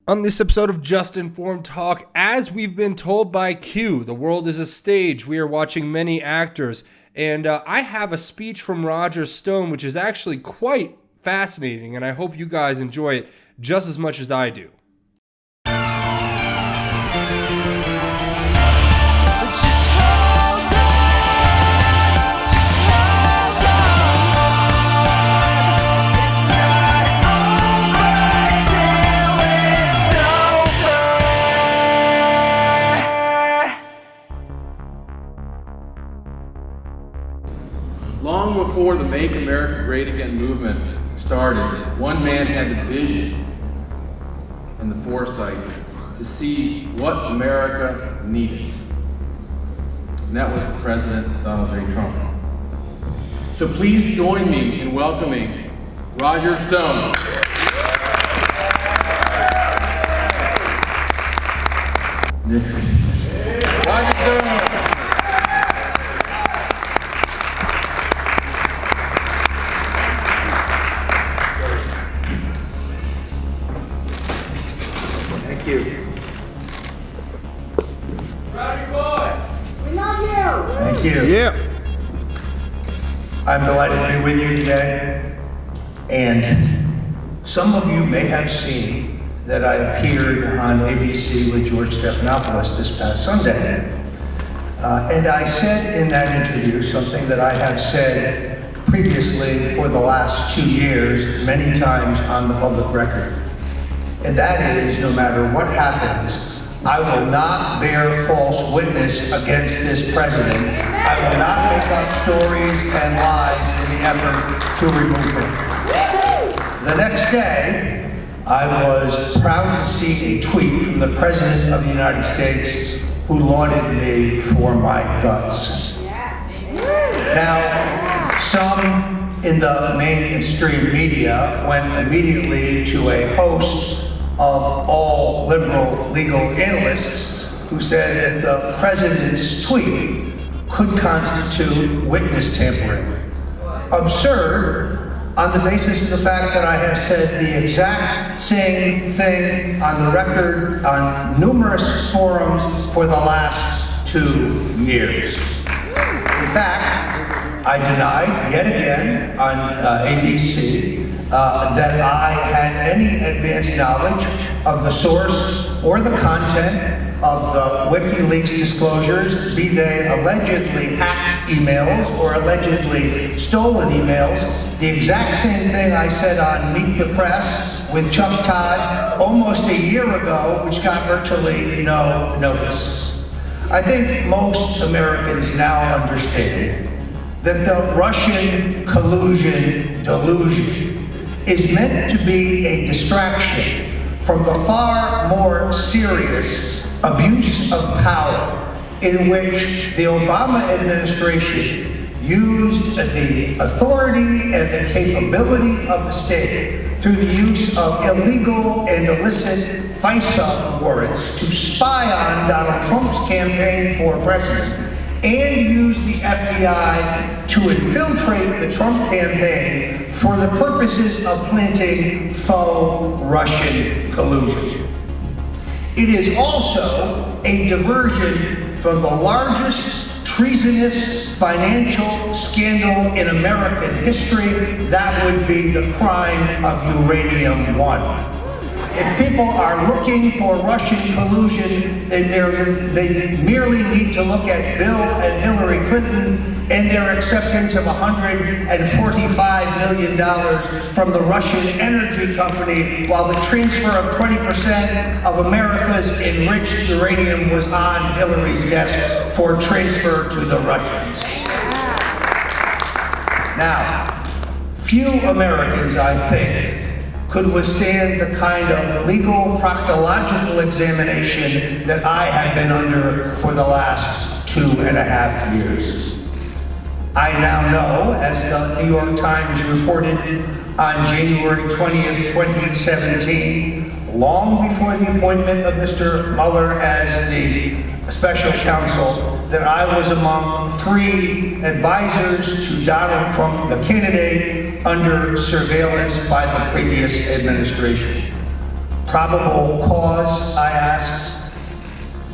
On this episode of Just Informed Talk, as we've been told by Q, the world is a stage. We are watching many actors. And I have a speech from Roger Stone, which is actually quite fascinating. And I hope you guys enjoy it just as much as I do. Long before the Make America Great Again movement started, one man had the vision and the foresight to see what America needed. And that was President Donald J. Trump. So please join me in welcoming Roger Stone. Roger Stone. Thank you. Yeah. I'm delighted to be with you today. And some of you may have seen that I appeared on ABC with George Stephanopoulos this past Sunday. And I said in that interview something that I have said previously for the last 2 years, many times on the public record. And that is, no matter what happens, I will not bear false witness against this president. I will not make up stories and lies in the effort to remove him. The next day, I was proud to see a tweet from the President of the United States who lauded me for my guts. Now, some in the mainstream media went immediately to a host of all liberal legal analysts who said that the president's tweet could constitute witness tampering. Absurd on the basis of the fact that I have said the exact same thing on the record on numerous forums for the last 2 years. In fact, I denied yet again on ABC that I had any advanced knowledge of the source or the content of the WikiLeaks disclosures, be they allegedly hacked emails or allegedly stolen emails. The exact same thing I said on Meet the Press with Chuck Todd almost a year ago, which got virtually no notice. I think most Americans now understand that the Russian collusion delusion is meant to be a distraction from the far more serious abuse of power in which the Obama administration used the authority and the capability of the state through the use of illegal and illicit FISA warrants to spy on Donald Trump's campaign for president and use the FBI to infiltrate the Trump campaign for the purposes of planting faux Russian collusion. It is also a diversion from the largest treasonous financial scandal in American history. That would be the crime of Uranium One. If people are looking for Russian collusion, then they merely need to look at Bill and Hillary Clinton and their acceptance of $145 million from the Russian energy company, while the transfer of 20% of America's enriched uranium was on Hillary's desk for transfer to the Russians. Now, few Americans, I think, could withstand the kind of legal proctological examination that I have been under for the last 2.5 years. I now know, as the New York Times reported on January 20th, 2017, long before the appointment of Mr. Mueller as the special counsel, that I was among 3 advisors to Donald Trump, the candidate, under surveillance by the previous administration. Probable cause, I asked.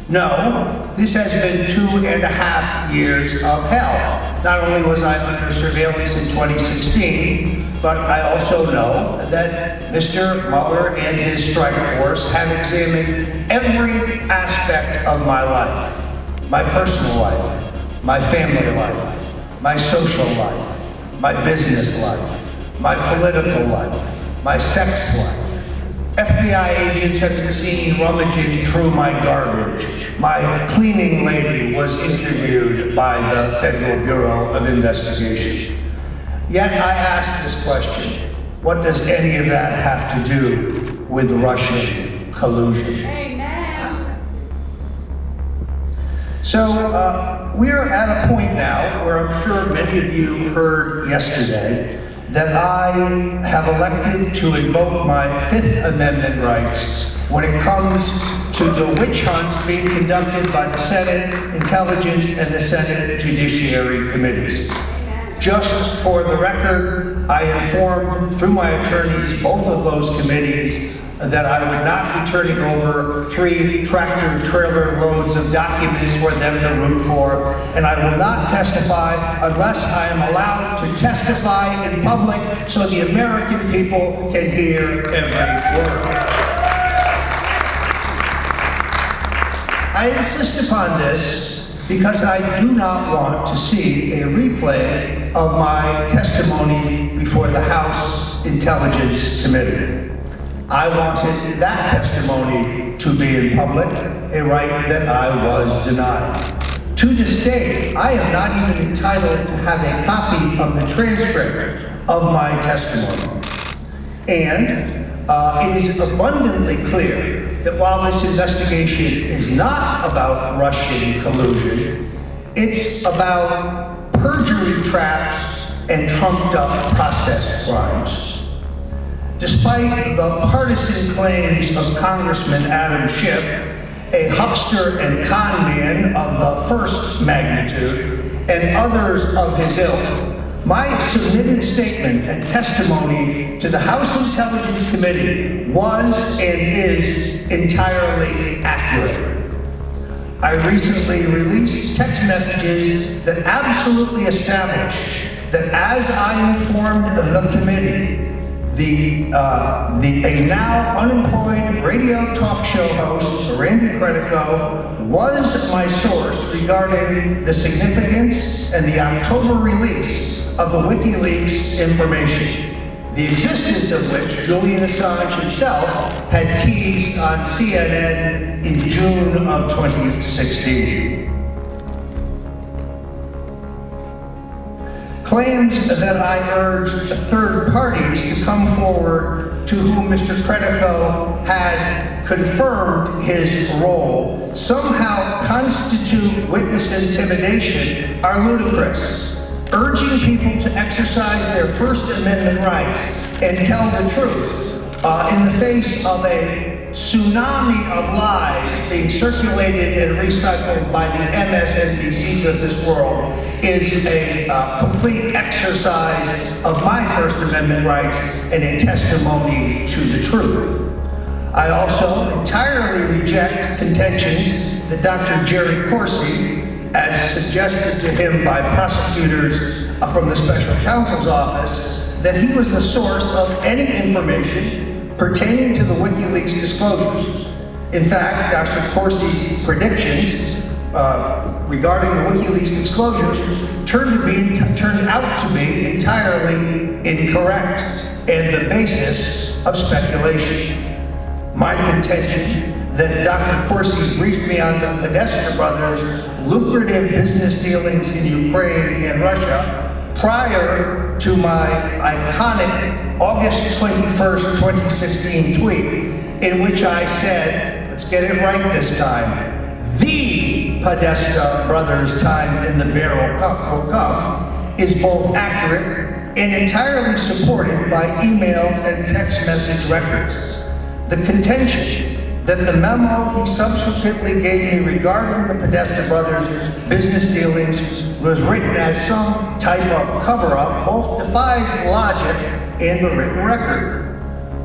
No, this has been 2.5 years of hell. Not only was I under surveillance in 2016, but I also know that Mr. Mueller and his strike force have examined every aspect of my life. My personal life, my family life, my social life, my business life, my political life, my sex life. FBI agents have been seen rummaging through my garbage. My cleaning lady was interviewed by the Federal Bureau of Investigation. Yet I ask this question, what does any of that have to do with Russian collusion? Amen. So we're at a point now where I'm sure many of you heard yesterday that I have elected to invoke my Fifth Amendment rights when it comes to the witch hunts being conducted by the Senate Intelligence and the Senate Judiciary Committees. Just for the record, I informed through my attorneys both of those committees that I would not be turning over 3 tractor-trailer loads of documents for them to root for, and I will not testify unless I am allowed to testify in public so the American people can hear every word. I insist upon this because I do not want to see a replay of my testimony before the House Intelligence Committee. I wanted that testimony to be in public, a right that I was denied. To this day, I am not even entitled to have a copy of the transcript of my testimony. And it is abundantly clear that while this investigation is not about Russian collusion, it's about perjury traps and trumped-up process crimes. Despite the partisan claims of Congressman Adam Schiff, a huckster and con man of the first magnitude, and others of his ilk, my submitted statement and testimony to the House Intelligence Committee was and is entirely accurate. I recently released text messages that absolutely establish that as I informed the committee, a now unemployed radio talk show host, Randy Credico, was my source regarding the significance and the October release of the WikiLeaks information, the existence of which Julian Assange himself had teased on CNN in June of 2016. Claims that I urged third parties to come forward to whom Mr. Credico had confirmed his role somehow constitute witness intimidation are ludicrous. Urging people to exercise their First Amendment rights and tell the truth in the face of a tsunami of lies being circulated and recycled by the MSNBCs of this world is a complete exercise of my First Amendment rights and a testimony to the truth. I also entirely reject contentions that Dr. Jerry Corsi, as suggested to him by prosecutors from the Special Counsel's Office, that he was the source of any information pertaining to the WikiLeaks disclosures. In fact, Dr. Corsi's predictions regarding the WikiLeaks disclosures turned out to be entirely incorrect and the basis of speculation. My contention that Dr. Corsi briefed me on the Podesta brothers' lucrative business dealings in Ukraine and Russia prior to my iconic August 21st, 2016 tweet, in which I said, let's get it right this time, the Podesta brothers' time in the barrel will come, is both accurate and entirely supported by email and text message records. The contention that the memo he subsequently gave me regarding the Podesta brothers' business dealings was written as some type of cover-up both defies logic and the written record.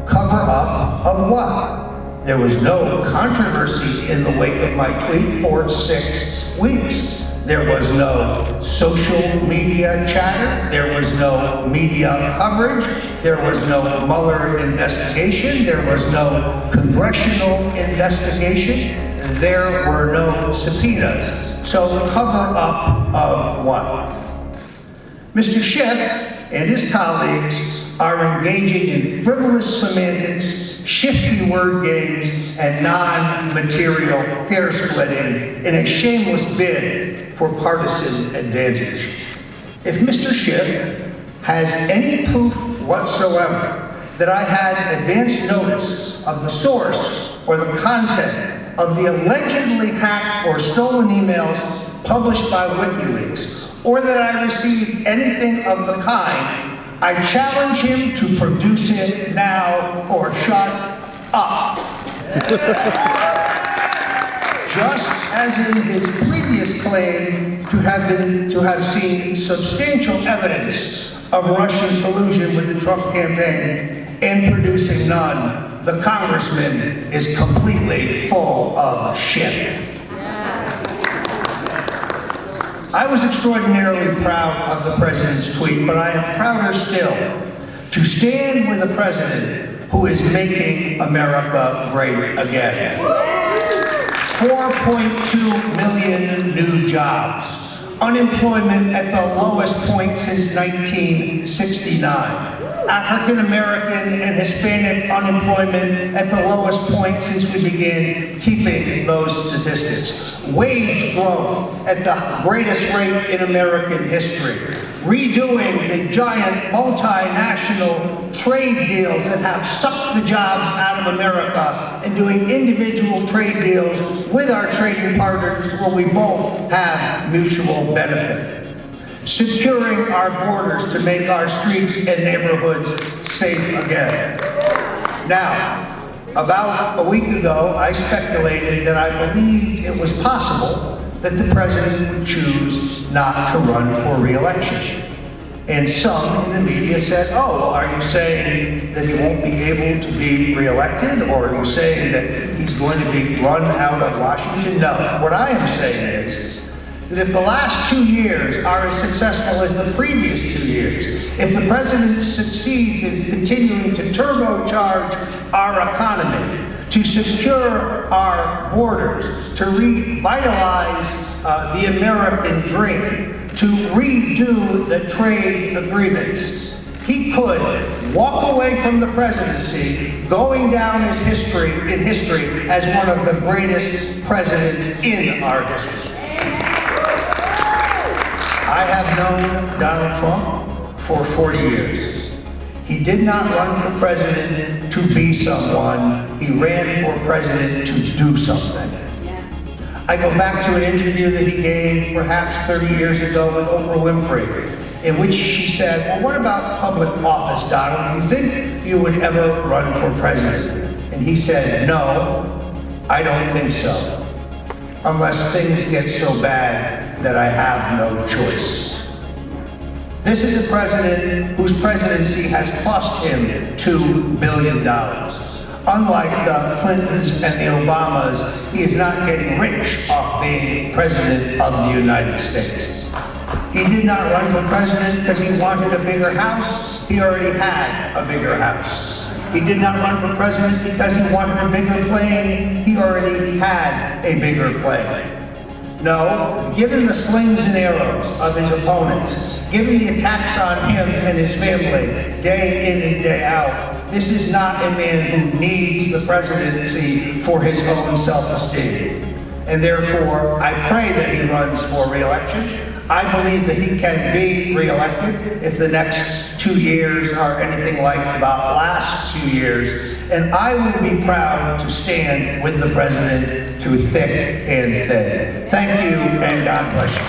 Cover-up of what? There was no controversy in the wake of my tweet for 6 weeks. There was no social media chatter. There was no media coverage. There was no Mueller investigation. There was no congressional investigation. There were no subpoenas. So cover up of what? Mr. Schiff and his colleagues are engaging in frivolous semantics, shifty word games, and non-material hair splitting in a shameless bid for partisan advantage. If Mr. Schiff has any proof whatsoever that I had advance notice of the source or the content of the allegedly hacked or stolen emails published by WikiLeaks, or that I received anything of the kind, I challenge him to produce it now or shut up. Just as in his previous claim to have seen substantial evidence of Russian collusion with the Trump campaign and producing none, the congressman is completely full of shit. I was extraordinarily proud of the president's tweet, but I am prouder still to stand with a president who is making America great again. 4.2 million new jobs. Unemployment at the lowest point since 1969. African American and Hispanic unemployment at the lowest point since we began keeping those statistics. Wage growth at the greatest rate in American history. Redoing the giant multinational trade deals that have sucked the jobs out of America and doing individual trade deals with our trading partners where we both have mutual benefit. Securing our borders to make our streets and neighborhoods safe again. Now, about a week ago, I speculated that I believed it was possible that the president would choose not to run for re-election. And some in the media said, oh, are you saying that he won't be able to be re-elected? Or are you saying that he's going to be run out of Washington? No, what I am saying is that if the last 2 years are as successful as the previous 2 years, if the president succeeds in continuing to turbocharge our economy, to secure our borders, to revitalize the American dream, to redo the trade agreements, he could walk away from the presidency, going down in history as one of the greatest presidents in our history. I have known Donald Trump for 40 years. He did not run for president to be someone. He ran for president to do something. I go back to an interview that he gave perhaps 30 years ago with Oprah Winfrey, in which she said, well, what about public office, Donald? Do you think you would ever run for president? And he said, no, I don't think so, unless things get so bad that I have no choice. This is a president whose presidency has cost him $2 billion. Unlike the Clintons and the Obamas, he is not getting rich off being president of the United States. He did not run for president because he wanted a bigger house. He already had a bigger house. He did not run for president because he wanted a bigger plane. He already had a bigger plane. No, given the slings and arrows of his opponents, given the attacks on him and his family day in and day out, this is not a man who needs the presidency for his own self-esteem. And therefore, I pray that he runs for re-election. I believe that he can be re-elected if the next 2 years are anything like the last 2 years. And I will be proud to stand with the president through thick and thin. Thank you, and God bless you.